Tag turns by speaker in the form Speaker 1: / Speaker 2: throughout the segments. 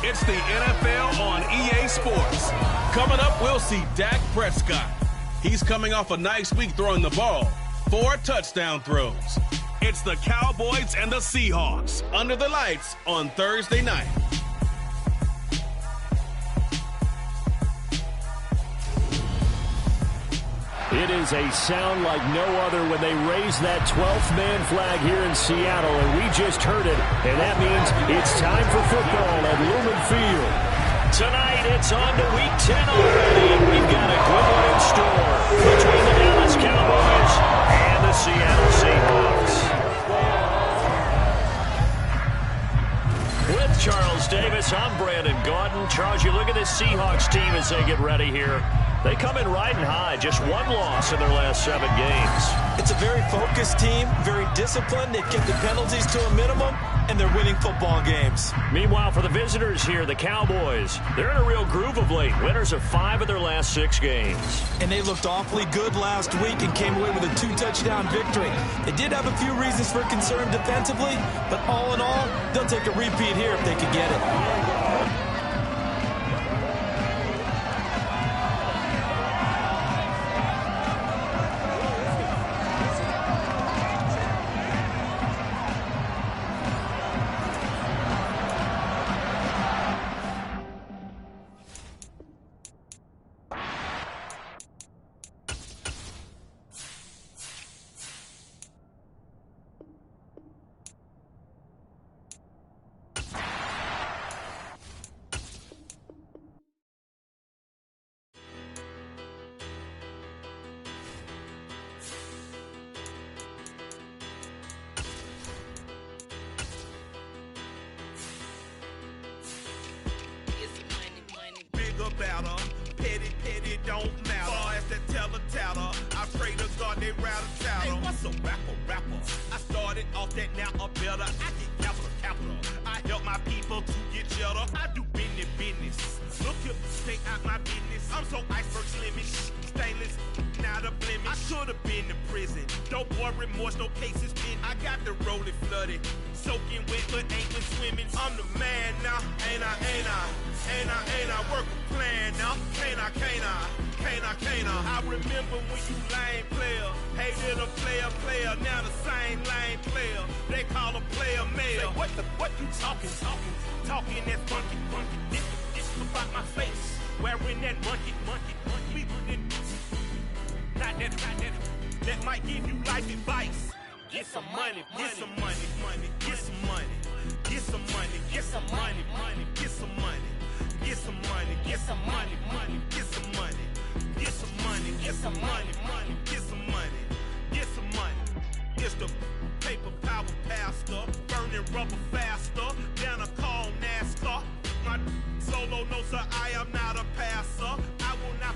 Speaker 1: It's the NFL on EA Sports. Coming up, we'll see Dak Prescott. He's coming off a nice week throwing the ball. 4 touchdown throws. It's the Cowboys and the Seahawks under the lights on Thursday night.
Speaker 2: It is a sound like no other when they raise that 12th man flag here in Seattle, and we just heard it, and that means it's time for football at Lumen Field. Tonight, it's on to Week 10 already, and we've got a good one in store between the Dallas Cowboys and the Seattle Seahawks. With Charles Davis, I'm Brandon Gaudin. Charles, you look at this Seahawks team as they get ready here. They come in riding high, just 1 loss in their last 7 games.
Speaker 3: It's a very focused team, very disciplined. They've kept the penalties to a minimum, and they're winning football games.
Speaker 2: Meanwhile, for the visitors here, the Cowboys, they're in a real groove of late. Winners of 5 of their last 6 games. And
Speaker 3: they looked awfully good last week and came away with a 2-touchdown victory. They did have a few reasons for concern defensively, but all in all, they'll take a repeat here if they could get it.
Speaker 4: About her. Petty, don't matter. Far as that teller, I pray to God they rattle tattle. Hey, what's a rapper? I started off that, now a better. I get capital. I help my people to get cheddar. I do business. Look here, stay out my business. I'm so iceberg slimmy, stainless, not a blemish. I should've been in prison. No boy remorse, no cases pinned. I got the rolling flooded, soaking wet, but ain't been swimming. I'm the man now, ain't I? Work a plan now, can't I? I remember when you lame player, hated a player, now the same lame player. They call a player mayor. What you talking that funky. This about my face, wearing that monkey. Not that might give you life advice. Get some money. It's the paper power pastor, burning rubber faster, down a call NASCAR. My solo no sir, I am not a passer. I will not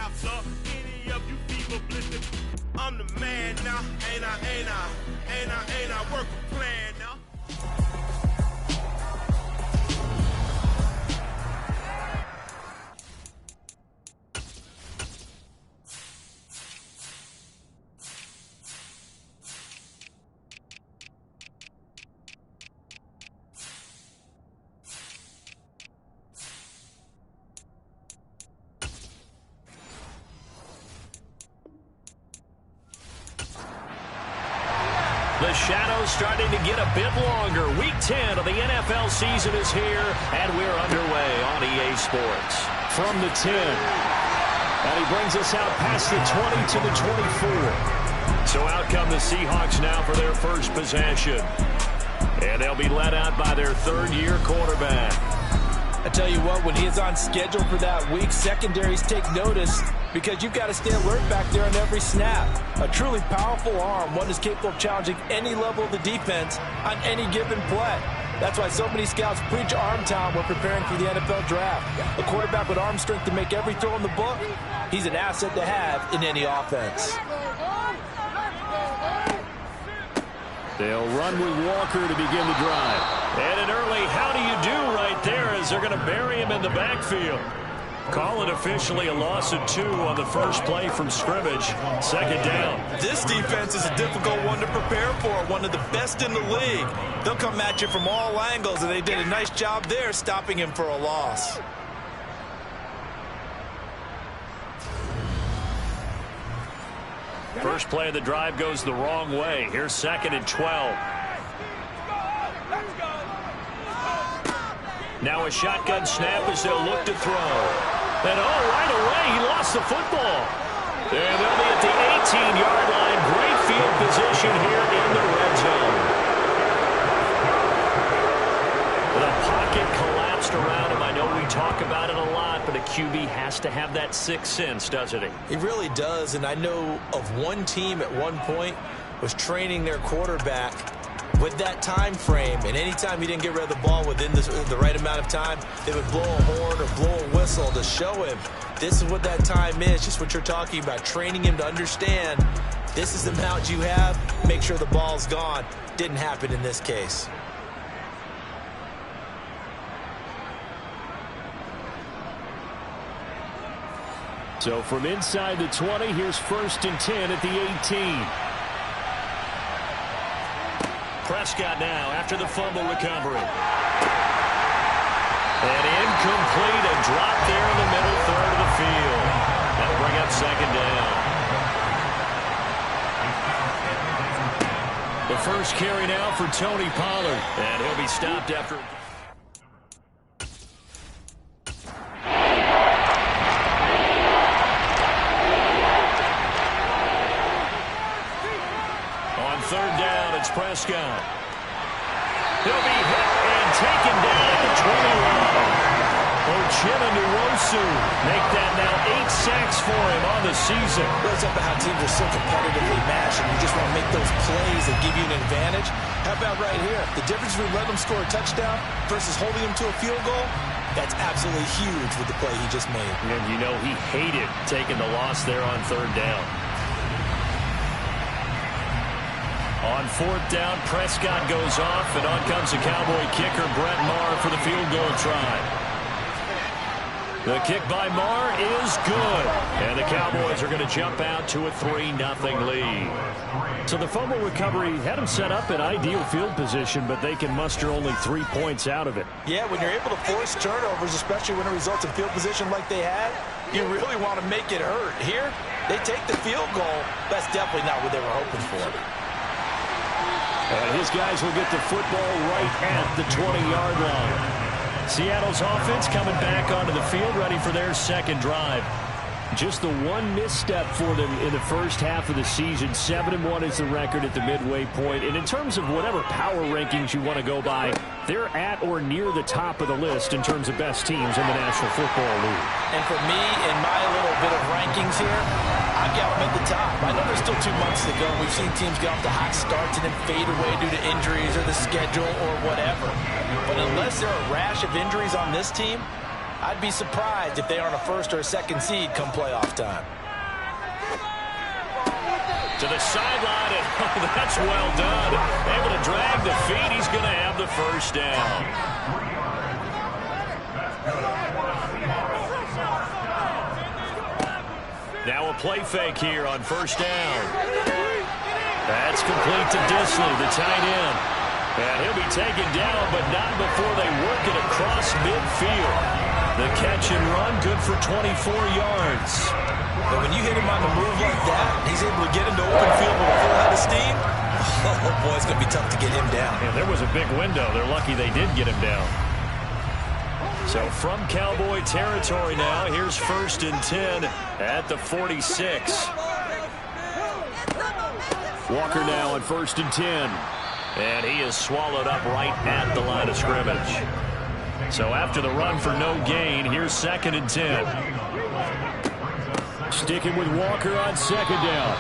Speaker 4: answer any of you fever blistered. I'm the man now, ain't I? Work a plan now.
Speaker 2: The shadow's starting to get a bit longer. Week 10 of the NFL season is here, and we're underway on EA Sports. From the 10, and he brings us out past the 20 to the 24. So out come the Seahawks now for their first possession. And they'll be led out by their third-year quarterback.
Speaker 3: I tell you what, when he is on schedule for that week, secondaries take notice because you've got to stay alert back there on every snap. A truly powerful arm, one is capable of challenging any level of the defense on any given play. That's why so many scouts preach arm talent when preparing for the NFL draft. A quarterback with arm strength to make every throw in the book, he's an asset to have in any offense.
Speaker 2: They'll run with Walker to begin the drive. And an early how do you do right there as they're going to bury him in the backfield. Call it officially a loss of 2 on the first play from scrimmage. Second down.
Speaker 3: This defense is a difficult one to prepare for, one of the best in the league. They'll come at you from all angles, and they did a nice job there stopping him for a loss.
Speaker 2: First play of the drive goes the wrong way. Here's 2nd and 12. Now a shotgun snap as they'll look to throw. And right away, he lost the football. And they'll be at the 18-yard line. Great field position here in the red zone. The pocket collapsed around him. I know we talk about it a lot, but a QB has to have that sixth sense, doesn't he?
Speaker 3: He really does, and I know of one team at one point was training their quarterback with that time frame, and anytime he didn't get rid of the ball within the right amount of time, they would blow a horn or blow a whistle to show him this is what that time is, just what you're talking about, training him to understand this is the amount you have, make sure the ball's gone. Didn't happen in this case.
Speaker 2: So from inside the 20, here's 1st and 10 at the 18. Prescott now after the fumble recovery. And incomplete, a drop there in the middle third of the field. That'll bring up 2nd down. The first carry now for Tony Pollard. And he'll be stopped after... On 3rd down, it's Prescott. He'll be hit and taken down at the 20-line. Uchenna-Nwosu make that now 8 sacks for him on the season.
Speaker 3: It's up how teams are so competitively matched, and you just want to make those plays that give you an advantage. How about right here? The difference between letting them score a touchdown versus holding them to a field goal, that's absolutely huge with the play he just made.
Speaker 2: And you know he hated taking the loss there on 3rd down. On 4th down, Prescott goes off, and on comes the Cowboy kicker, Brett Maher, for the field goal try. The kick by Maher is good, and the Cowboys are going to jump out to a 3-0 lead. So the fumble recovery had them set up in ideal field position, but they can muster only 3 points out of it.
Speaker 3: Yeah, when you're able to force turnovers, especially when it results in field position like they had, you really want to make it hurt. Here, they take the field goal. That's definitely not what they were hoping for.
Speaker 2: And his guys will get the football right at the 20-yard line. Seattle's offense coming back onto the field, ready for their 2nd drive. Just the one misstep for them in the first half of the season. 7-1 is the record at the midway point. And in terms of whatever power rankings you want to go by, they're at or near the top of the list in terms of best teams in the National Football League.
Speaker 3: And for me, in my little bit of rankings here, I've got them at the top. I know there's still 2 months to go. We've seen teams get off to hot starts and then fade away due to injuries or the schedule or whatever. But unless there are a rash of injuries on this team, I'd be surprised if they aren't a 1st or a 2nd seed come playoff time.
Speaker 2: To the sideline, and that's well done. Able to drag the feet. He's going to have the 1st down. Now a play fake here on 1st down. That's complete to Disley, the tight end. And he'll be taken down, but not before they work it across midfield. The catch and run, good for 24 yards.
Speaker 3: But when you hit him on the move like that, he's able to get into open field with a full head of steam. Oh, boy, it's going to be tough to get him down.
Speaker 2: Yeah, there was a big window. They're lucky they did get him down. So from Cowboy territory now, here's 1st and 10 at the 46. Walker now on 1st and 10. And he is swallowed up right at the line of scrimmage. So after the run for no gain, here's 2nd and 10. Sticking with Walker on 2nd down.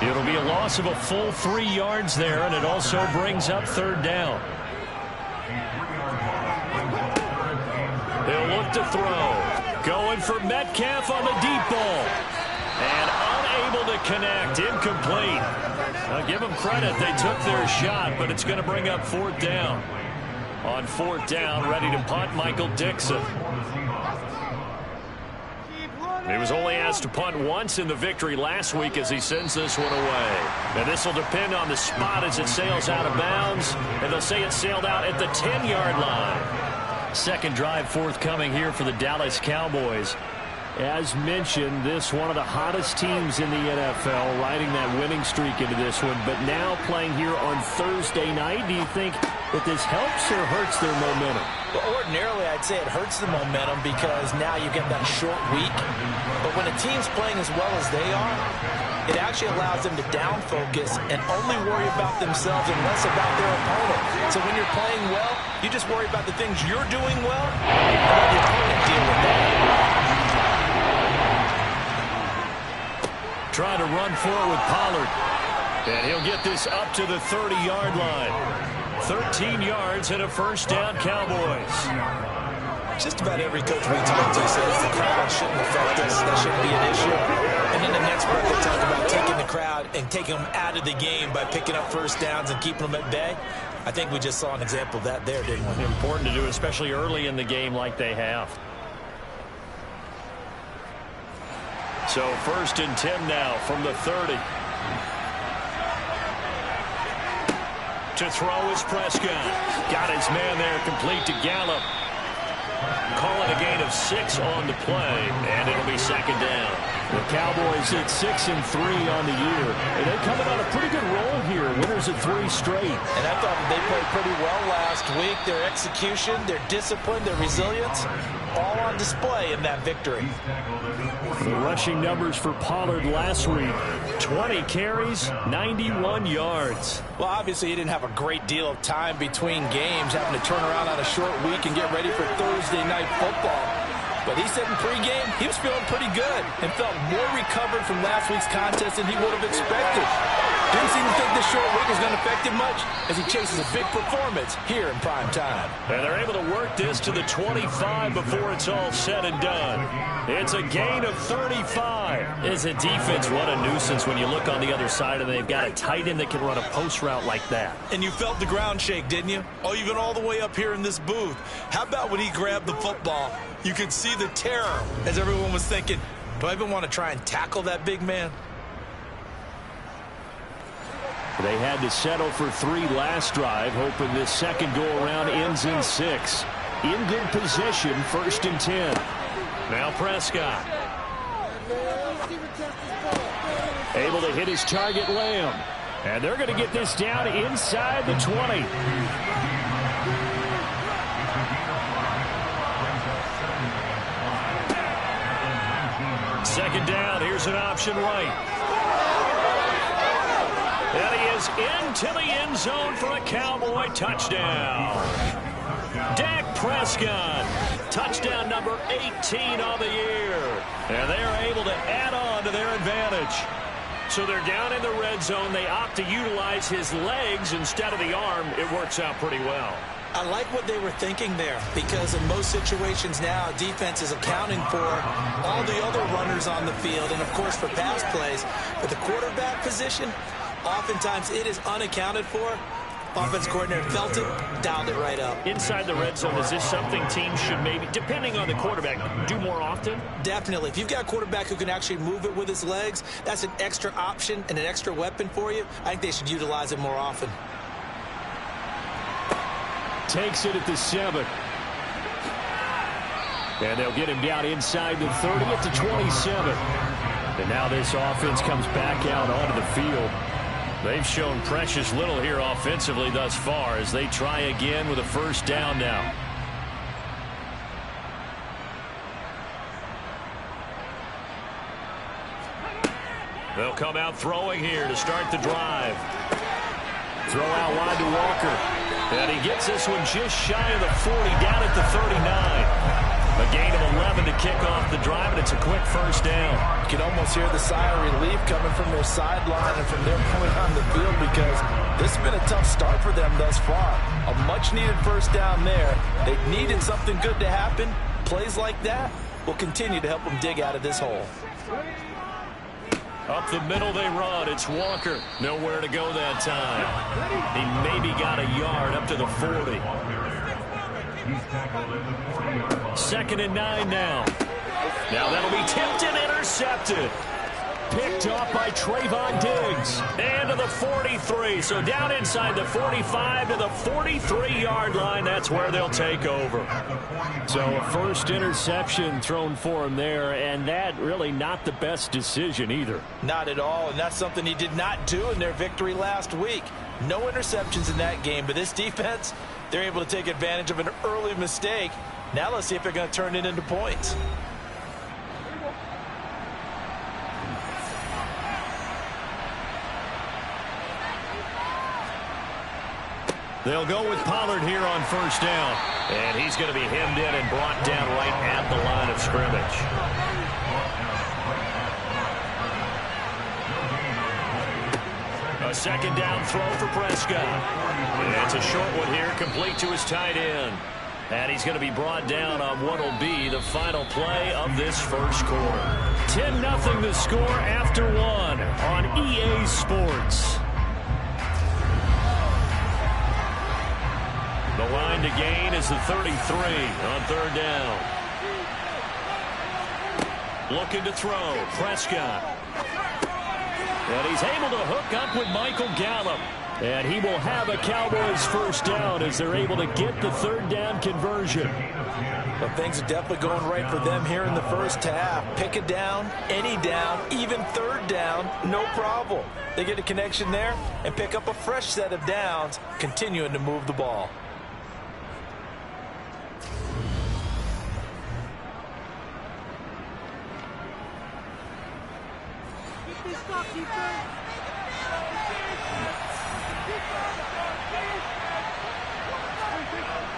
Speaker 2: It'll be a loss of a full 3 yards there, and it also brings up 3rd down. They'll look to throw. Going for Metcalf on the deep ball. And unable to connect. Incomplete. I'll give them credit. They took their shot, but it's going to bring up 4th down. On 4th down, ready to punt, Michael Dixon. He was only asked to punt once in the victory last week as he sends this one away. And this will depend on the spot as it sails out of bounds. And they'll say it sailed out at the 10-yard line. Second drive forthcoming here for the Dallas Cowboys. As mentioned, this one of the hottest teams in the NFL, riding that winning streak into this one, but now playing here on Thursday night. Do you think that this helps or hurts their momentum?
Speaker 3: Well, ordinarily, I'd say it hurts the momentum because now you get that short week. But when a team's playing as well as they are, it actually allows them to down focus and only worry about themselves and less about their opponent. So when you're playing well, you just worry about the things you're doing well, and let the opponent deal with that.
Speaker 2: Trying to run forward with Pollard. And he'll get this up to the 30-yard line. 13 yards and a first down, Cowboys.
Speaker 3: Just about every coach we talk to says the crowd shouldn't affect us. That shouldn't be an issue. And in the next breath, they talk about taking the crowd and taking them out of the game by picking up first downs and keeping them at bay. I think we just saw an example of that there, didn't we?
Speaker 2: Important to do, especially early in the game like they have. So first and 10 now from the 30. To throw is Prescott. Got his man there, complete to Gallup. Call it a gain of 6 on the play, and it'll be second down. The Cowboys at 6-3 on the year, and they're coming on a pretty good roll here. Winners of 3 straight.
Speaker 3: And I thought they played pretty well last week. Their execution, their discipline, their resilience, all on display in that victory.
Speaker 2: The rushing numbers for Pollard last week, 20 carries, 91 yards.
Speaker 3: Well, obviously he didn't have a great deal of time between games, having to turn around on a short week and get ready for Thursday night football. But he said in pregame he was feeling pretty good and felt more recovered from last week's contest than he would have expected. Didn't seem to think this short week was going to affect him much as he chases a big performance here in prime time.
Speaker 2: And they're able to work this to the 25 before it's all said and done. It's a gain of 35. As a defense, what a nuisance when you look on the other side and they've got a tight end that can run a post route like that.
Speaker 3: And you felt the ground shake, didn't you? Oh, even all the way up here in this booth. How about when he grabbed the football? You could see the terror as everyone was thinking, do I even want to try and tackle that big man?
Speaker 2: They had to settle for 3 last drive, hoping this second go-around ends in 6. In good position, first and 10. Now Prescott. Able to hit his target, Lamb. And they're going to get this down inside the 20. Second down, here's an option right. And he is into the end zone for a Cowboy touchdown. Dak Prescott, touchdown number 18 on the year. And they're able to add on to their advantage. So they're down in the red zone. They opt to utilize his legs instead of the arm. It works out pretty well.
Speaker 3: I like what they were thinking there because in most situations now, defense is accounting for all the other runners on the field and, of course, for pass plays. But the quarterback position, oftentimes it is unaccounted for. Offense coordinator felt it, dialed it right up.
Speaker 2: Inside the red zone, is this something teams should maybe, depending on the quarterback, do more often?
Speaker 3: Definitely. If you've got a quarterback who can actually move it with his legs, that's an extra option and an extra weapon for you. I think they should utilize it more often.
Speaker 2: Takes it at the 7. And they'll get him down inside the 30 at the 27. And now this offense comes back out onto the field. They've shown precious little here offensively thus far as they try again with a first down now. They'll come out throwing here to start the drive. Throw out wide to Walker. And he gets this one just shy of the 40, down at the 39. A gain of 11 to kick off the drive, and it's a quick first down.
Speaker 3: You can almost hear the sigh of relief coming from their sideline and from their point on the field because this has been a tough start for them thus far. A much-needed first down there. They needed something good to happen. Plays like that will continue to help them dig out of this hole.
Speaker 2: Up the middle they run. It's Walker. Nowhere to go that time. He maybe got a yard up to the 40. Second and 9 now. Now that'll be tipped and intercepted. Picked off by Trayvon Diggs. And to the 43. So down inside the 45 to the 43-yard line. That's where they'll take over. So a first interception thrown for him there, and that really not the best decision either.
Speaker 3: Not at all, and that's something he did not do in their victory last week. No interceptions in that game, but this defense, they're able to take advantage of an early mistake. Now let's see if they're going to turn it into points.
Speaker 2: They'll go with Pollard here on first down. And he's going to be hemmed in and brought down right at the line of scrimmage. A second down throw for Prescott. And it's a short one here, complete to his tight end. And he's going to be brought down on what will be the final play of this first quarter. 10-0 the score after one on EA Sports. The line to gain is the 33 on third down. Looking to throw, Prescott. And he's able to hook up with Michael Gallup. And he will have a Cowboys first down as they're able to get the third down conversion.
Speaker 3: Well, things are definitely going right for them here in the first half. Pick a down, any down, even third down, no problem. They get a connection there and pick up a fresh set of downs, continuing to move the ball.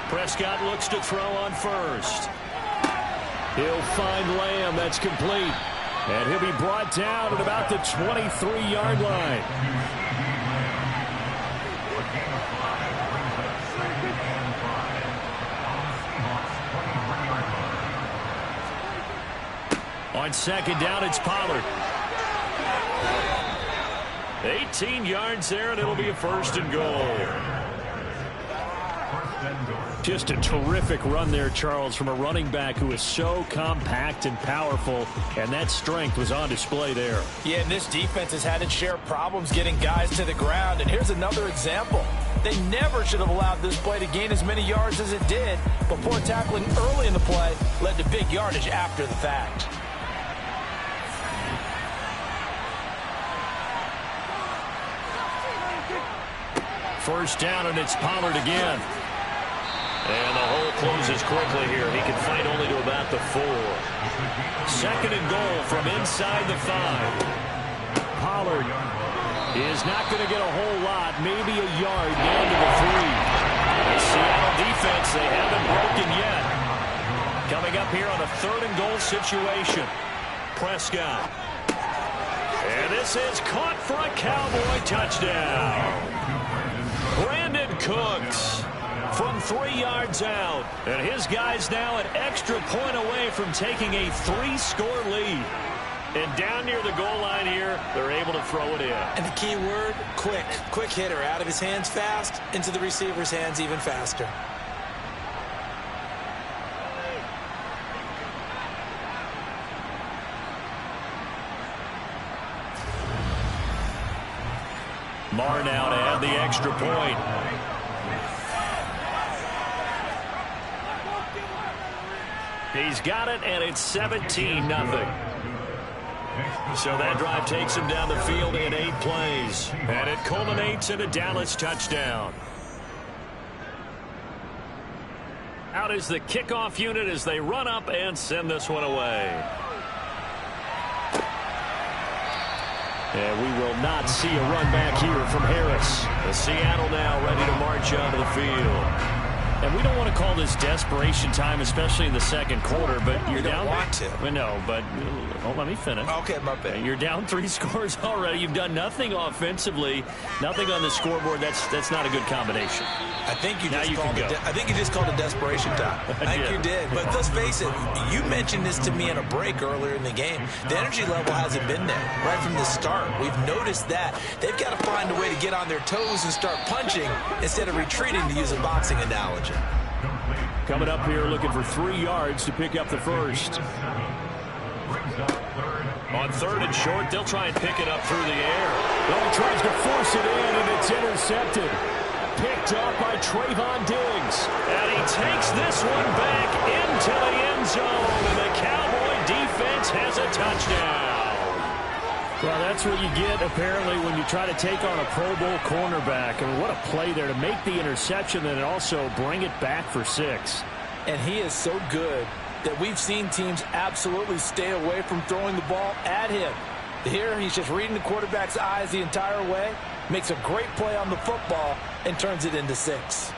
Speaker 2: Prescott looks to throw on first. He'll find Lamb. That's complete. And he'll be brought down at about the 23-yard line. On second down, it's Pollard. 18 yards there, and it'll be a first and goal. Just a terrific run there, Charles, from a running back who is so compact and powerful, and that strength was on display there.
Speaker 3: Yeah, and this defense has had its share of problems getting guys to the ground, and here's another example. They never should have allowed this play to gain as many yards as it did, but poor tackling early in the play led to big yardage after the fact.
Speaker 2: First down, and it's Pollard again. And the hole closes quickly here. He can fight only to about the 4. Second and goal from inside the 5. Pollard is not going to get a whole lot, maybe a yard down to the 3. The Seattle defense, they haven't broken yet. Coming up here on a third and goal situation. Prescott. And this is caught for a Cowboy touchdown. Brandon Cooks from 3 yards out. And his guys now an extra point away from taking a 3-score lead. And down near the goal line here, they're able to throw it in.
Speaker 3: And the key word, quick. Quick hitter. Out of his hands fast, into the receiver's hands even faster.
Speaker 2: Marr now to add the extra point. He's got it, and it's 17-0. So that drive takes him down the field in 8 plays. And it culminates in a Dallas touchdown. Out is the kickoff unit as they run up and send this one away. And we will not see a run back here from Harris. The Seattle now ready to march onto the field. And we don't want to call this desperation time, especially in the second quarter, but you're down.
Speaker 3: Don't want to.
Speaker 2: No, but let me finish.
Speaker 3: Okay, my bad.
Speaker 2: You're down 3 scores already. You've done nothing offensively, nothing on the scoreboard. That's not a good combination.
Speaker 3: I think you just called it desperation time. I think you did. But let's face it, you mentioned this to me in a break earlier in the game. The energy level hasn't been there right from the start. We've noticed that. They've got to find a way to get on their toes and start punching instead of retreating, to use a boxing analogy.
Speaker 2: Coming up here looking for 3 yards to pick up the first. On 3rd and short, they'll try and pick it up through the air.
Speaker 3: Well, he tries to force it in, and it's intercepted. Picked off by Trayvon Diggs.
Speaker 2: And he takes this one back into the end zone, and the Cowboy defense has a touchdown.
Speaker 3: Well, that's what you get, apparently, when you try to take on a Pro Bowl cornerback. I mean, what a play there to make the interception and also bring it back for 6.
Speaker 5: And he is so good that we've seen teams absolutely stay away from throwing the ball at him. Here, he's just reading the quarterback's eyes the entire way, makes a great play on the football, and turns it into 6.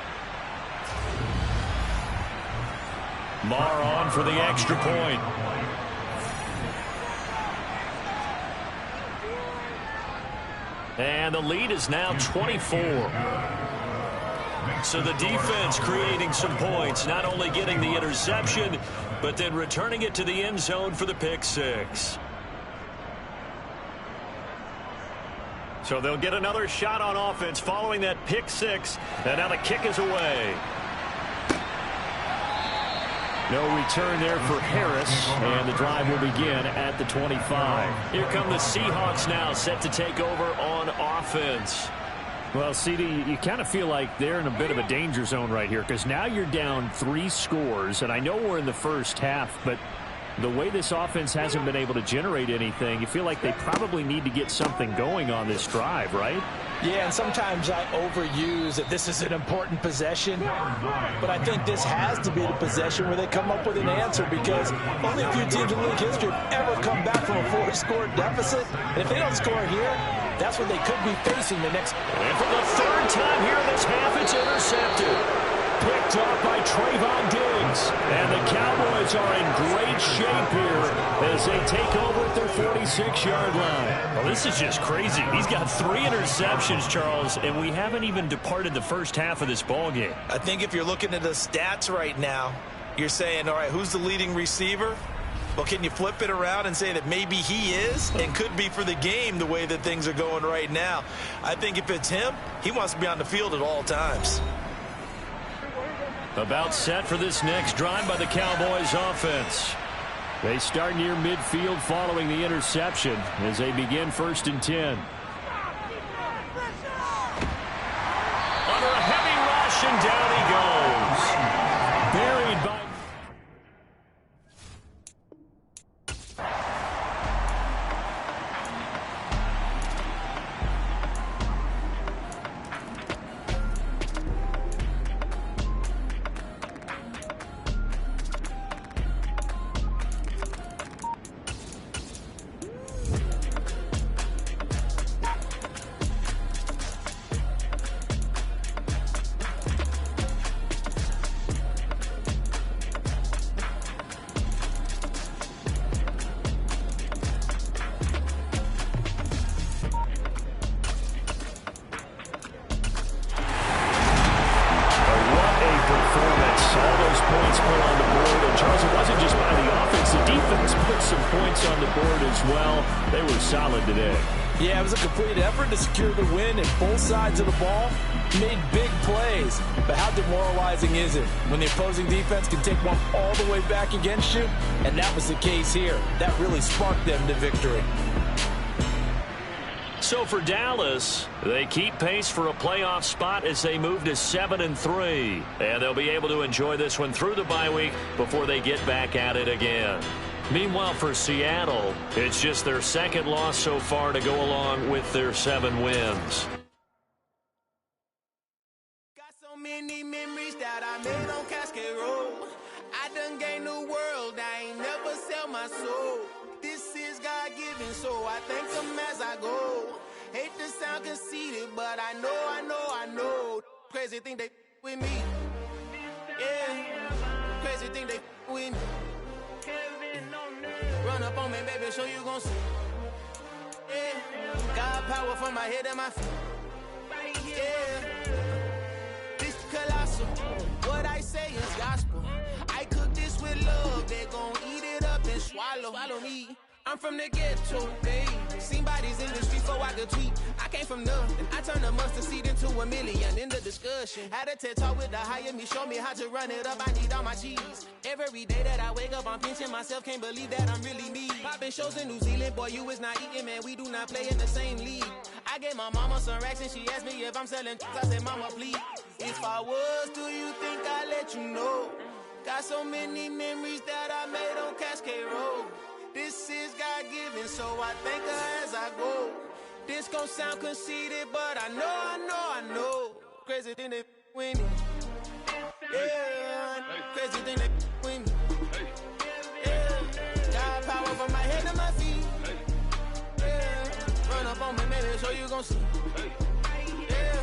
Speaker 2: Marr on for the extra point. And the lead is now 24. So the defense creating some points, not only getting the interception, but then returning it to the end zone for the pick 6. So they'll get another shot on offense following that pick 6. And now the kick is away.
Speaker 3: No return there for Harris, and the drive will begin at the 25.
Speaker 2: Here come the Seahawks now, set to take over on offense.
Speaker 3: Well, CD, you kind of feel like they're in a bit of a danger zone right here, because now you're down 3 scores, and I know we're in the first half, but the way this offense hasn't been able to generate anything, you feel like they probably need to get something going on this drive, right?
Speaker 5: Yeah, and sometimes I overuse that this is an important possession, but I think this has to be the possession where they come up with an answer, because only a few teams in league history have ever come back from a 4-score deficit. And if they don't score here, that's what they could be facing the next.
Speaker 2: And for the 3rd time here in this half, it's intercepted.
Speaker 3: Picked off by Trayvon Diggs. And the Cowboys are in great shape here as they take over at their 46-yard line.
Speaker 2: Well, this is just crazy. He's got 3 interceptions, Charles, and we haven't even departed the first half of this ballgame.
Speaker 5: I think if you're looking at the stats right now, you're saying, all right, who's the leading receiver? Well, can you flip it around and say that maybe he is and could be for the game the way that things are going right now? I think if it's him, he wants to be on the field at all times.
Speaker 2: About set for this next drive by the Cowboys offense.
Speaker 3: They start near midfield following the interception as they begin 1st and 10.
Speaker 2: Under a heavy rush, and down he goes.
Speaker 3: Buried by...
Speaker 5: Yeah, it was a complete effort to secure the win, and both sides of the ball made big plays. But how demoralizing is it when the opposing defense can take one all the way back against you? And that was the case here. That really sparked them to victory.
Speaker 2: So for Dallas, they keep pace for a playoff spot as they move to 7-3. And they'll be able to enjoy this one through the bye week before they get back at it again. Meanwhile, for Seattle, it's just their 2nd loss so far to go along with their 7 wins.
Speaker 4: Got so many memories that I made on Cascade Road. I done gained the world, I ain't never sell my soul. This is God-given, so I thank him as I go. Hate to sound conceited, but I know. Crazy thing they with me. Yeah, crazy thing they with me. Run up on me, baby, show you gon' see. Yeah, God power from my head and my feet. Yeah, this colossal. What I say is gospel. I cook this with love, they gon' eat it up and swallow me. I'm from the ghetto, babe. Seen bodies in the street so I could tweet. I
Speaker 6: came from nothing. I turned a mustard seed into $1 million in the discussion. Had a TED talk with the hire me, show me how to run it up. I need all my cheese. Every day that I wake up, I'm pinching myself. Can't believe that I'm really me. Popping shows in New Zealand, boy, you is not eating, man. We do not play in the same league. I gave my mama some racks and she asked me if I'm selling. I said, mama, please. If I was, do you think I'd let you know? Got so many memories that I made on Cascade Road. This is God-given, so I thank her as I go. This gon' sound conceited, but I know. Crazy thing they with me. Yeah, crazy thing they with me. Yeah, got power from my head to my feet. Yeah, run up on me, maybe, so you gon' see. Yeah.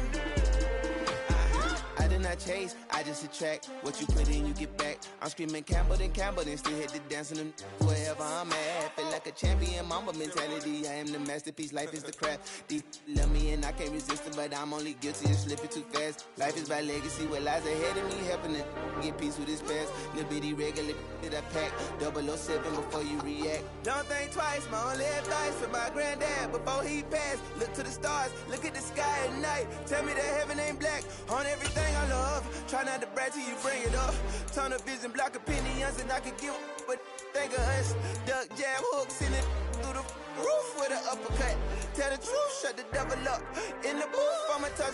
Speaker 6: I did not chase, I just attract. What you put in, you get back. I'm screaming Campbell, then still hit the dance in them wherever I'm at. Feel like a champion, mamba mentality. I am the masterpiece, life is the craft. Deep love me and I can't resist it, but I'm only guilty of slipping too fast. Life is by legacy, what lies ahead of me, helping to get peace with this past. Little bitty regular that I pack, 007 before you react. Don't think twice, my only advice for my granddad before he passed. Look to the stars, look at the sky at night. Tell me that heaven ain't black on everything I love. Try not to brag till you bring it up. Tunnel vision, block opinions, and I could give but think of us. Duck, jab, hooks in it through the roof with an uppercut. Tell the truth, shut the devil up. In the booth, I'ma touch